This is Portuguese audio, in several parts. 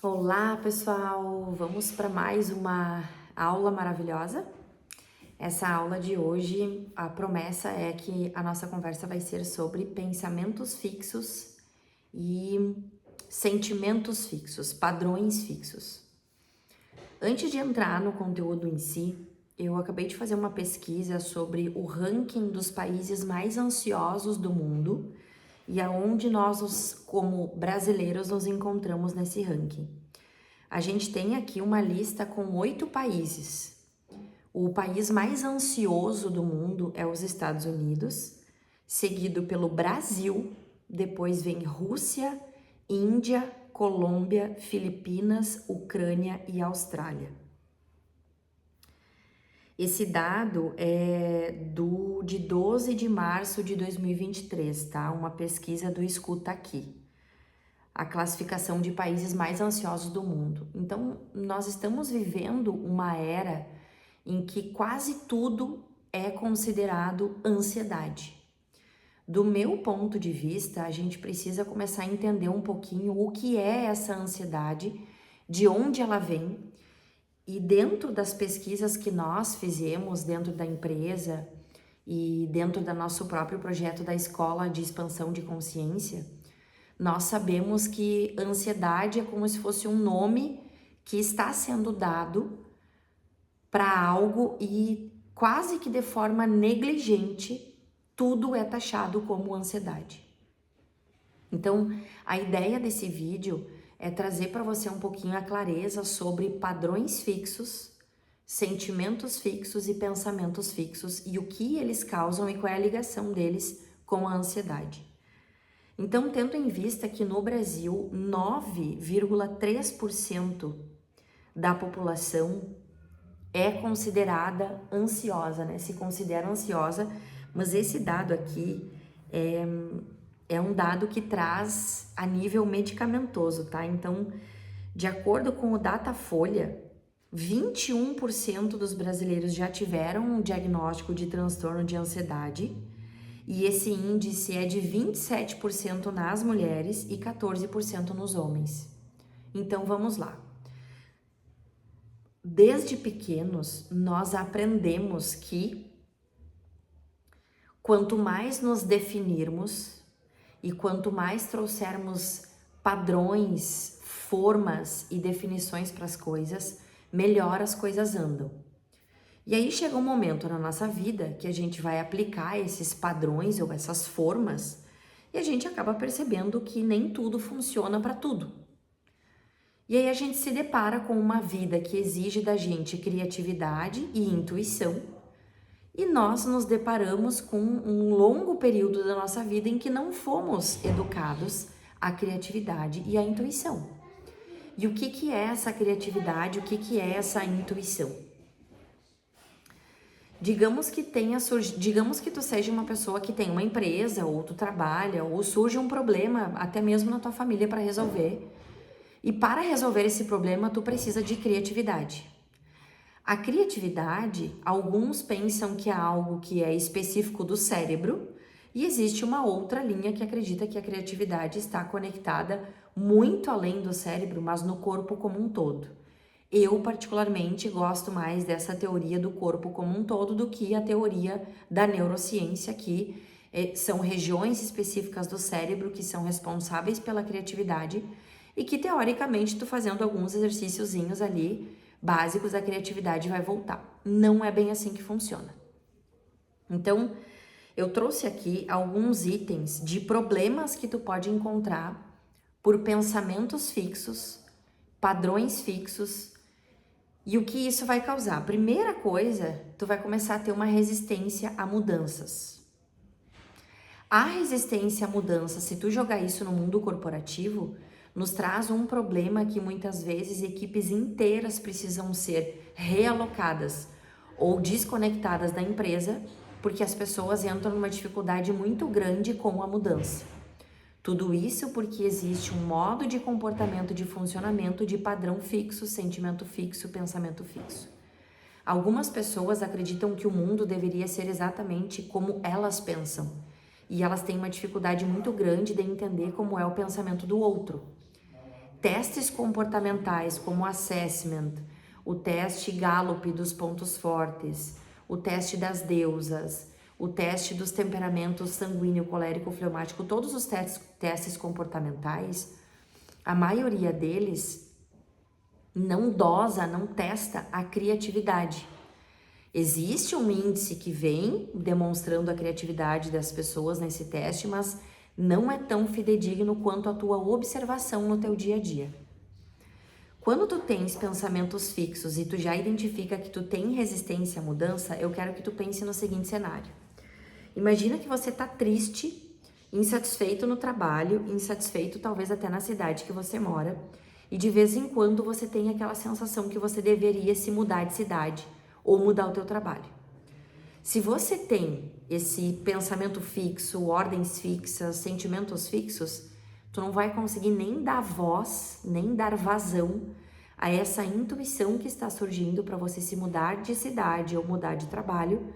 Olá, pessoal! Vamos para mais uma aula maravilhosa. Essa aula de hoje, a promessa é que a nossa conversa vai ser sobre pensamentos fixos e sentimentos fixos, padrões fixos. Antes de entrar no conteúdo em si, eu acabei de fazer uma pesquisa sobre o ranking dos países mais ansiosos do mundo e aonde nós, como brasileiros, nos encontramos nesse ranking. A gente tem aqui uma lista com 8 países. O país mais ansioso do mundo é os Estados Unidos, seguido pelo Brasil, depois vem Rússia, Índia, Colômbia, Filipinas, Ucrânia e Austrália. Esse dado é de 12 de março de 2023, tá? Uma pesquisa do Escuta Aqui. A classificação de países mais ansiosos do mundo. Então, nós estamos vivendo uma era em que quase tudo é considerado ansiedade. Do meu ponto de vista, a gente precisa começar a entender um pouquinho o que é essa ansiedade, de onde ela vem. E dentro das pesquisas que nós fizemos dentro da empresa e dentro do nosso próprio projeto da Escola de Expansão de Consciência, nós sabemos que ansiedade é como se fosse um nome que está sendo dado para algo e quase que de forma negligente tudo é taxado como ansiedade. Então, a ideia desse vídeo é trazer para você um pouquinho a clareza sobre padrões fixos, sentimentos fixos e pensamentos fixos e o que eles causam e qual é a ligação deles com a ansiedade. Então, tendo em vista que no Brasil 9,3% da população é considerada ansiosa, né? Se considera ansiosa, mas esse dado aqui é um dado que traz a nível medicamentoso, tá? Então, de acordo com o Datafolha, 21% dos brasileiros já tiveram um diagnóstico de transtorno de ansiedade, e esse índice é de 27% nas mulheres e 14% nos homens. Então, vamos lá. Desde pequenos, nós aprendemos que quanto mais nos definirmos e quanto mais trouxermos padrões, formas e definições para as coisas, melhor as coisas andam. E aí chega um momento na nossa vida que a gente vai aplicar esses padrões ou essas formas e a gente acaba percebendo que nem tudo funciona para tudo. E aí a gente se depara com uma vida que exige da gente criatividade e intuição e nós nos deparamos com um longo período da nossa vida em que não fomos educados à criatividade e à intuição. E o que é essa criatividade? O que é essa intuição? Digamos que tu seja uma pessoa que tem uma empresa, ou tu trabalha, ou surge um problema, até mesmo na tua família para resolver. E para resolver esse problema, tu precisa de criatividade. A criatividade, alguns pensam que é algo que é específico do cérebro, e existe uma outra linha que acredita que a criatividade está conectada muito além do cérebro, mas no corpo como um todo. Eu, particularmente, gosto mais dessa teoria do corpo como um todo do que a teoria da neurociência, que são regiões específicas do cérebro que são responsáveis pela criatividade e que, teoricamente, tu fazendo alguns exercíciozinhos ali básicos, a criatividade vai voltar. Não é bem assim que funciona. Então, eu trouxe aqui alguns itens de problemas que tu pode encontrar por pensamentos fixos, padrões fixos, e o que isso vai causar? Primeira coisa, tu vai começar a ter uma resistência a mudanças. A resistência a mudanças, se tu jogar isso no mundo corporativo, nos traz um problema que muitas vezes equipes inteiras precisam ser realocadas ou desconectadas da empresa, porque as pessoas entram numa dificuldade muito grande com a mudança. Tudo isso porque existe um modo de comportamento, de funcionamento, de padrão fixo, sentimento fixo, pensamento fixo. Algumas pessoas acreditam que o mundo deveria ser exatamente como elas pensam, e elas têm uma dificuldade muito grande de entender como é o pensamento do outro. testes comportamentais como o assessment, o teste Gallup dos pontos fortes, o teste das deusas, o teste dos temperamentos sanguíneo, colérico, fleumático, todos os testes comportamentais, a maioria deles não dosa, não testa a criatividade. Existe um índice que vem demonstrando a criatividade das pessoas nesse teste, mas não é tão fidedigno quanto a tua observação no teu dia a dia. Quando tu tens pensamentos fixos e tu já identifica que tu tem resistência à mudança, eu quero que tu pense no seguinte cenário. Imagina que você tá triste, insatisfeito no trabalho, insatisfeito talvez até na cidade que você mora, e de vez em quando você tem aquela sensação que você deveria se mudar de cidade ou mudar o teu trabalho. Se você tem esse pensamento fixo, ordens fixas, sentimentos fixos, tu não vai conseguir nem dar voz, nem dar vazão a essa intuição que está surgindo para você se mudar de cidade ou mudar de trabalho,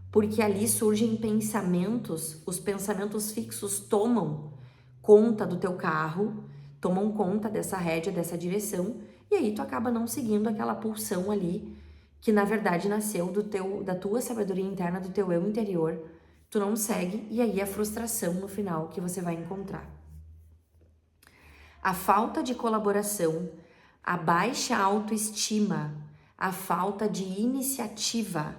porque ali surgem pensamentos, os pensamentos fixos tomam conta do teu carro, tomam conta dessa rédea, dessa direção, e aí tu acaba não seguindo aquela pulsão ali, que na verdade nasceu da tua sabedoria interna, do teu eu interior. Tu não segue, e aí a frustração no final que você vai encontrar. A falta de colaboração, a baixa autoestima, a falta de iniciativa,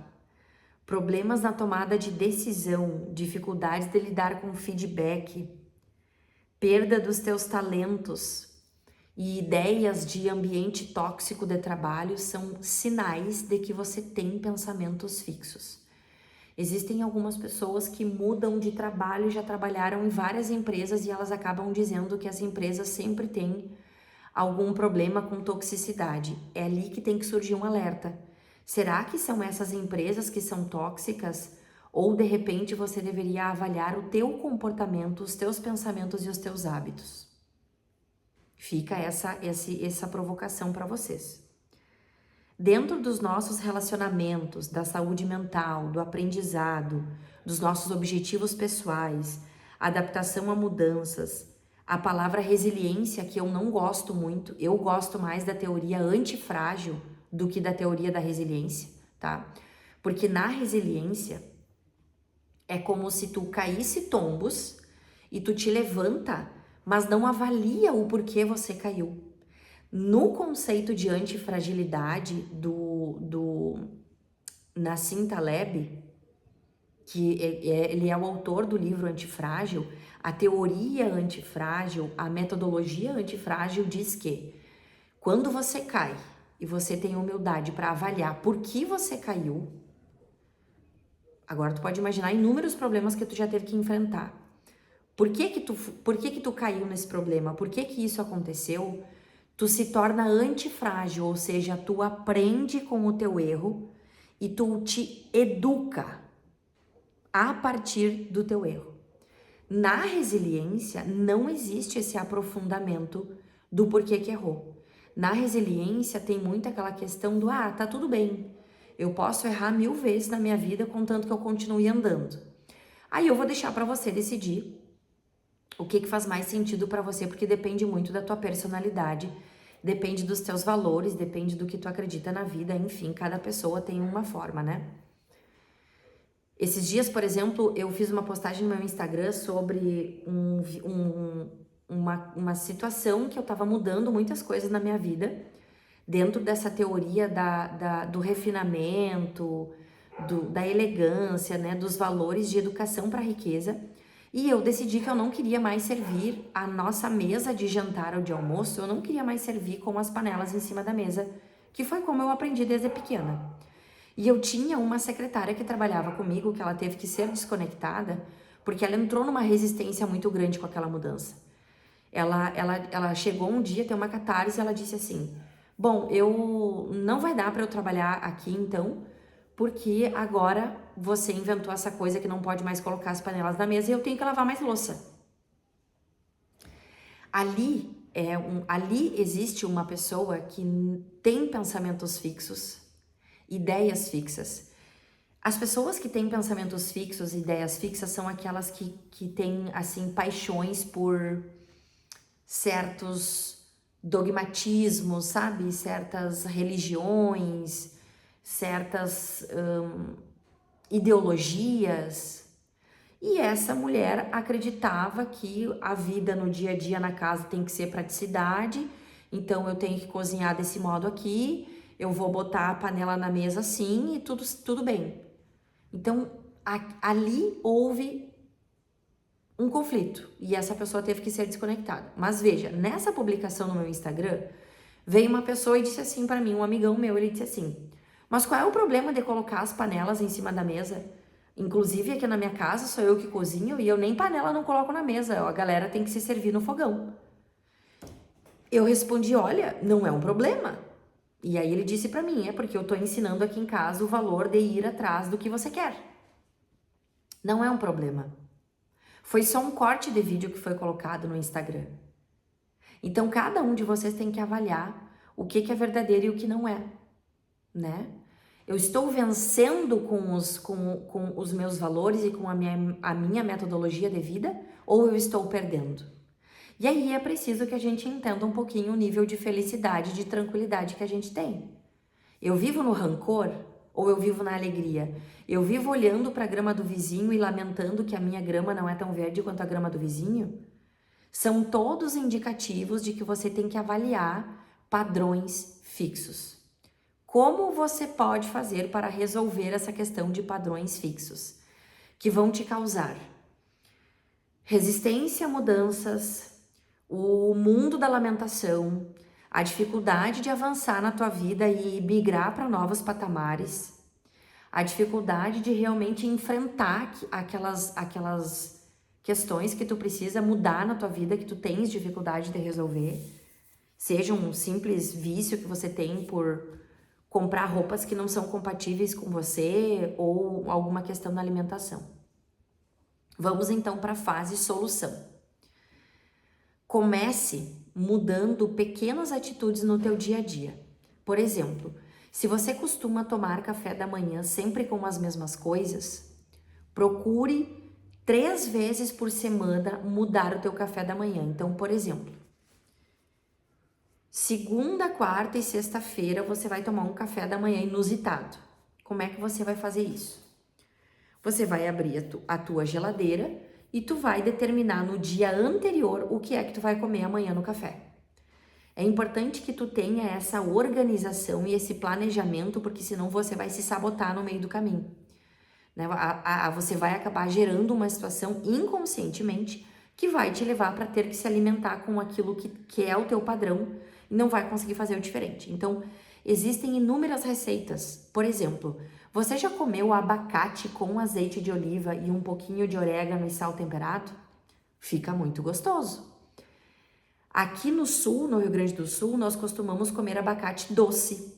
problemas na tomada de decisão, dificuldades de lidar com feedback, perda dos teus talentos e ideias de ambiente tóxico de trabalho são sinais de que você tem pensamentos fixos. Existem algumas pessoas que mudam de trabalho, já trabalharam em várias empresas e elas acabam dizendo que as empresas sempre têm algum problema com toxicidade. É ali que tem que surgir um alerta. Será que são essas empresas que são tóxicas? Ou de repente você deveria avaliar o teu comportamento, os teus pensamentos e os teus hábitos? Fica essa provocação para vocês. Dentro dos nossos relacionamentos, da saúde mental, do aprendizado, dos nossos objetivos pessoais, adaptação a mudanças, a palavra resiliência, que eu não gosto muito, eu gosto mais da teoria antifrágil do que da teoria da resiliência, tá? Porque na resiliência é como se tu caísse tombos e tu te levanta, mas não avalia o porquê você caiu. No conceito de antifragilidade do Nassim Taleb, que ele é o autor do livro Antifrágil, a teoria antifrágil, a metodologia antifrágil diz que quando você cai e você tem humildade para avaliar por que você caiu, agora tu pode imaginar inúmeros problemas que tu já teve que enfrentar. Por que que tu caiu nesse problema? Por que que isso aconteceu? Tu se torna antifrágil, ou seja, tu aprende com o teu erro e tu te educa a partir do teu erro. Na resiliência, não existe esse aprofundamento do porquê que errou. Na resiliência, tem muito aquela questão do, tá tudo bem, eu posso errar 1000 vezes na minha vida, contanto que eu continue andando. Aí eu vou deixar para você decidir o que faz mais sentido para você, porque depende muito da tua personalidade, depende dos teus valores, depende do que tu acredita na vida, enfim, cada pessoa tem uma forma, né? Esses dias, por exemplo, eu fiz uma postagem no meu Instagram sobre uma situação que eu tava mudando muitas coisas na minha vida, dentro dessa teoria do refinamento, da elegância, né, dos valores de educação para a riqueza. E eu decidi que eu não queria mais servir a nossa mesa de jantar ou de almoço, eu não queria mais servir com as panelas em cima da mesa, que foi como eu aprendi desde pequena. E eu tinha uma secretária que trabalhava comigo, que ela teve que ser desconectada, porque ela entrou numa resistência muito grande com aquela mudança. Ela chegou um dia, tem uma catarse, e ela disse assim, bom, não vai dar para eu trabalhar aqui então, porque agora você inventou essa coisa que não pode mais colocar as panelas na mesa e eu tenho que lavar mais louça. Ali existe uma pessoa que tem pensamentos fixos, ideias fixas. As pessoas que têm pensamentos fixos, ideias fixas, são aquelas que têm, assim, paixões por certos dogmatismos, sabe? Certas religiões, certas ideologias. E essa mulher acreditava que a vida no dia a dia na casa tem que ser praticidade, então eu tenho que cozinhar desse modo aqui, eu vou botar a panela na mesa assim e tudo bem. Então, ali houve um conflito e essa pessoa teve que ser desconectada. Mas veja, nessa publicação no meu Instagram, veio uma pessoa e disse assim para mim, um amigão meu, ele disse assim: mas qual é o problema de colocar as panelas em cima da mesa? Inclusive aqui na minha casa sou eu que cozinho e eu nem panela não coloco na mesa, a galera tem que se servir no fogão. Eu respondi, olha, não é um problema. E aí ele disse pra mim, é porque eu tô ensinando aqui em casa o valor de ir atrás do que você quer. Não é um problema. Foi só um corte de vídeo que foi colocado no Instagram. Então cada um de vocês tem que avaliar o que é verdadeiro e o que não é, né? Eu estou vencendo com os meus valores e com a minha metodologia de vida ou eu estou perdendo? E aí é preciso que a gente entenda um pouquinho o nível de felicidade, de tranquilidade que a gente tem. Eu vivo no rancor ou eu vivo na alegria? Eu vivo olhando para a grama do vizinho e lamentando que a minha grama não é tão verde quanto a grama do vizinho? São todos indicativos de que você tem que avaliar padrões fixos. Como você pode fazer para resolver essa questão de padrões fixos que vão te causar resistência a mudanças, o mundo da lamentação, a dificuldade de avançar na tua vida e migrar para novos patamares, a dificuldade de realmente enfrentar aquelas questões que tu precisa mudar na tua vida, que tu tens dificuldade de resolver, seja um simples vício que você tem por comprar roupas que não são compatíveis com você ou alguma questão na alimentação. Vamos então para a fase solução. Comece mudando pequenas atitudes no teu dia a dia. Por exemplo, se você costuma tomar café da manhã sempre com as mesmas coisas, procure 3 vezes por semana mudar o teu café da manhã. Então, por exemplo, segunda, quarta e sexta-feira você vai tomar um café da manhã inusitado. Como é que você vai fazer isso? Você vai abrir a tua geladeira e tu vai determinar no dia anterior o que é que tu vai comer amanhã no café. É importante que tu tenha essa organização e esse planejamento, porque senão você vai se sabotar no meio do caminho. Né? Você vai acabar gerando uma situação inconscientemente que vai te levar para ter que se alimentar com aquilo que é o teu padrão e não vai conseguir fazer o diferente. Então, existem inúmeras receitas. Por exemplo, você já comeu abacate com azeite de oliva e um pouquinho de orégano e sal temperado? Fica muito gostoso. Aqui no sul, no Rio Grande do Sul, nós costumamos comer abacate doce.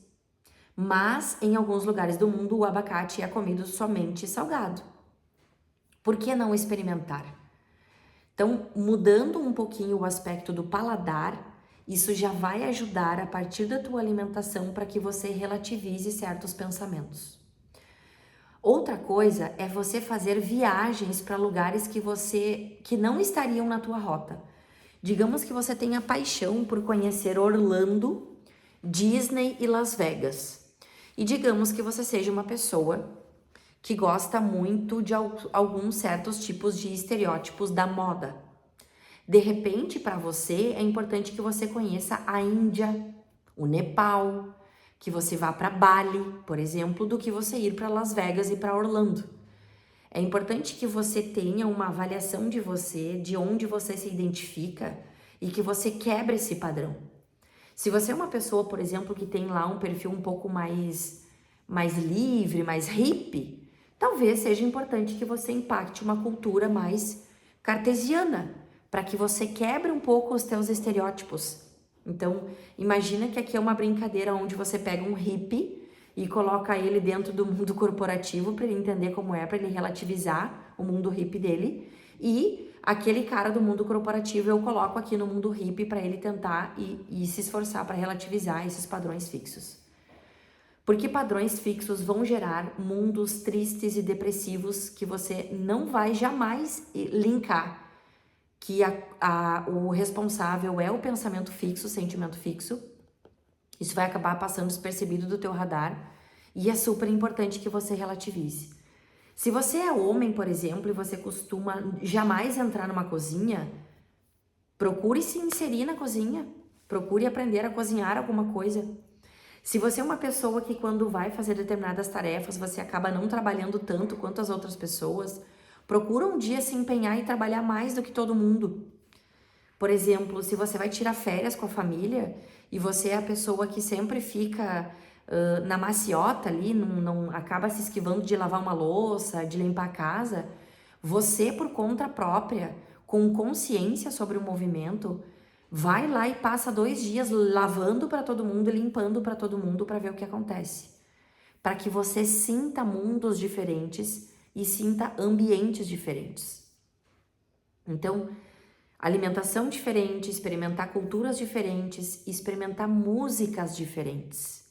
Mas em alguns lugares do mundo o abacate é comido somente salgado. Por que não experimentar? Então, mudando um pouquinho o aspecto do paladar, isso já vai ajudar a partir da tua alimentação para que você relativize certos pensamentos. Outra coisa é você fazer viagens para lugares que não estariam na tua rota. Digamos que você tenha paixão por conhecer Orlando, Disney e Las Vegas. E digamos que você seja uma pessoa que gosta muito de alguns certos tipos de estereótipos da moda. De repente, para você, é importante que você conheça a Índia, o Nepal, que você vá para Bali, por exemplo, do que você ir para Las Vegas e para Orlando. É importante que você tenha uma avaliação de você, de onde você se identifica e que você quebre esse padrão. Se você é uma pessoa, por exemplo, que tem lá um perfil um pouco mais livre, mais hippie, talvez seja importante que você impacte uma cultura mais cartesiana, para que você quebre um pouco os teus estereótipos. Então, imagina que aqui é uma brincadeira onde você pega um hippie e coloca ele dentro do mundo corporativo para ele entender como é, para ele relativizar o mundo hippie dele. E aquele cara do mundo corporativo eu coloco aqui no mundo hippie para ele tentar e se esforçar para relativizar esses padrões fixos. Porque padrões fixos vão gerar mundos tristes e depressivos que você não vai jamais linkar que o responsável é o pensamento fixo, o sentimento fixo. Isso vai acabar passando despercebido do teu radar e é super importante que você relativize. Se você é homem, por exemplo, e você costuma jamais entrar numa cozinha, procure se inserir na cozinha, procure aprender a cozinhar alguma coisa. Se você é uma pessoa que quando vai fazer determinadas tarefas, você acaba não trabalhando tanto quanto as outras pessoas, procura um dia se empenhar e trabalhar mais do que todo mundo. Por exemplo, se você vai tirar férias com a família e você é a pessoa que sempre fica na maciota ali, não acaba se esquivando de lavar uma louça, de limpar a casa, você por conta própria, com consciência sobre o movimento, vai lá e passa 2 dias lavando para todo mundo e limpando para todo mundo para ver o que acontece. Para que você sinta mundos diferentes e sinta ambientes diferentes. Então, alimentação diferente, experimentar culturas diferentes, experimentar músicas diferentes.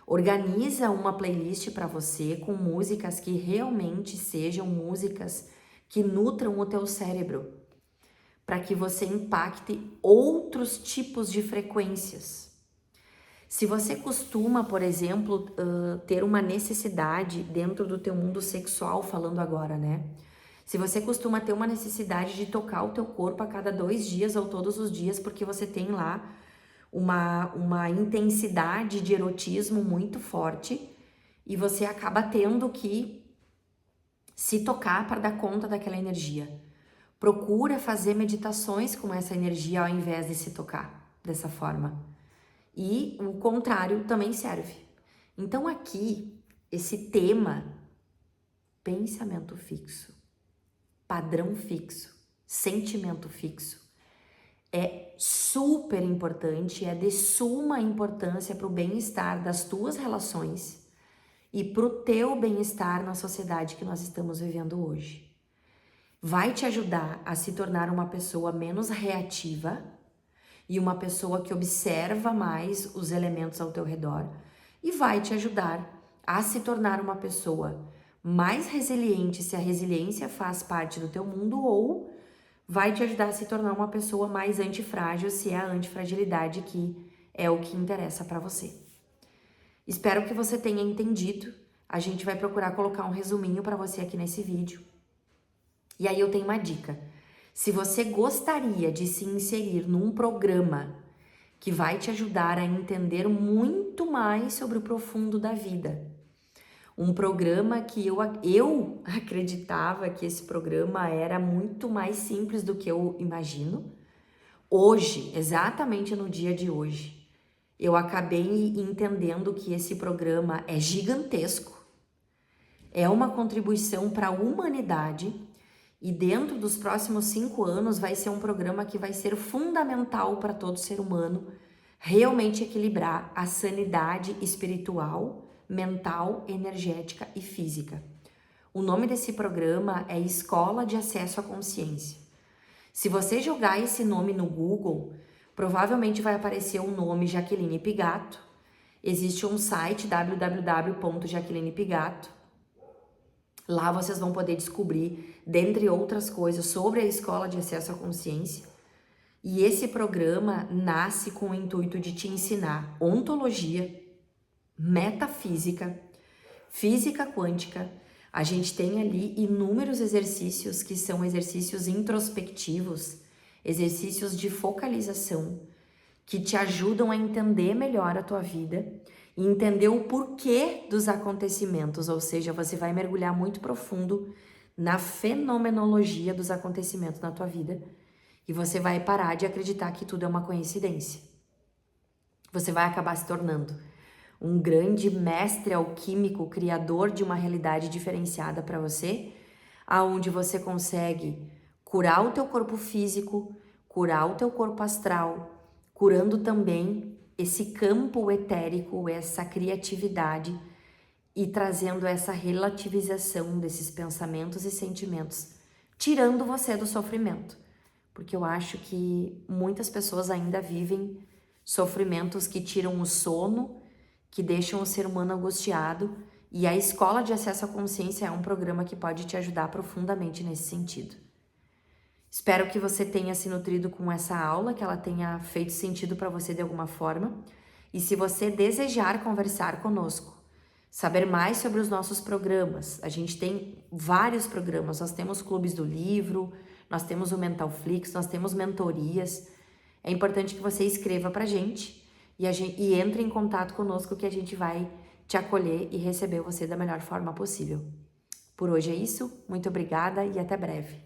Organiza uma playlist para você com músicas que realmente sejam músicas que nutram o teu cérebro, para que você impacte outros tipos de frequências. Se você costuma, por exemplo, ter uma necessidade dentro do teu mundo sexual, falando agora, né? Se você costuma ter uma necessidade de tocar o teu corpo a cada 2 dias ou todos os dias, porque você tem lá uma intensidade de erotismo muito forte e você acaba tendo que se tocar para dar conta daquela energia. Procura fazer meditações com essa energia ao invés de se tocar dessa forma. E o contrário também serve. Então aqui, esse tema, pensamento fixo, padrão fixo, sentimento fixo, é super importante, é de suma importância para o bem-estar das tuas relações e para o teu bem-estar na sociedade que nós estamos vivendo hoje. Vai te ajudar a se tornar uma pessoa menos reativa e uma pessoa que observa mais os elementos ao teu redor e vai te ajudar a se tornar uma pessoa mais resiliente se a resiliência faz parte do teu mundo ou vai te ajudar a se tornar uma pessoa mais antifrágil se é a antifragilidade que é o que interessa para você. Espero que você tenha entendido. A gente vai procurar colocar um resuminho para você aqui nesse vídeo. E aí eu tenho uma dica. Se você gostaria de se inserir num programa que vai te ajudar a entender muito mais sobre o profundo da vida, um programa que eu acreditava que esse programa era muito mais simples do que eu imagino. Hoje, exatamente no dia de hoje, eu acabei entendendo que esse programa é gigantesco, é uma contribuição para a humanidade e dentro dos próximos 5 anos vai ser um programa que vai ser fundamental para todo ser humano realmente equilibrar a sanidade espiritual, mental, energética e física. O nome desse programa é Escola de Acesso à Consciência. Se você jogar esse nome no Google, provavelmente vai aparecer o nome Jaqueline Pigato. Existe um site www.jaquelinepigato. Lá vocês vão poder descobrir, dentre outras coisas, sobre a Escola de Acesso à Consciência. E esse programa nasce com o intuito de te ensinar ontologia, metafísica, física quântica. A gente tem ali inúmeros exercícios que são exercícios introspectivos, exercícios de focalização, que te ajudam a entender melhor a tua vida e entender o porquê dos acontecimentos, ou seja, você vai mergulhar muito profundo na fenomenologia dos acontecimentos na tua vida e você vai parar de acreditar que tudo é uma coincidência. Você vai acabar se tornando um grande mestre alquímico, criador de uma realidade diferenciada para você, aonde você consegue curar o teu corpo físico, curar o teu corpo astral, curando também esse campo etérico, essa criatividade e trazendo essa relativização desses pensamentos e sentimentos, tirando você do sofrimento. Porque eu acho que muitas pessoas ainda vivem sofrimentos que tiram o sono, que deixam o ser humano angustiado, e a Escola de Acesso à Consciência é um programa que pode te ajudar profundamente nesse sentido. Espero que você tenha se nutrido com essa aula, que ela tenha feito sentido para você de alguma forma. E se você desejar conversar conosco, saber mais sobre os nossos programas, a gente tem vários programas, nós temos clubes do livro, nós temos o Mentalflix, nós temos mentorias. É importante que você escreva pra gente e entre em contato conosco que a gente vai te acolher e receber você da melhor forma possível. Por hoje é isso, muito obrigada e até breve.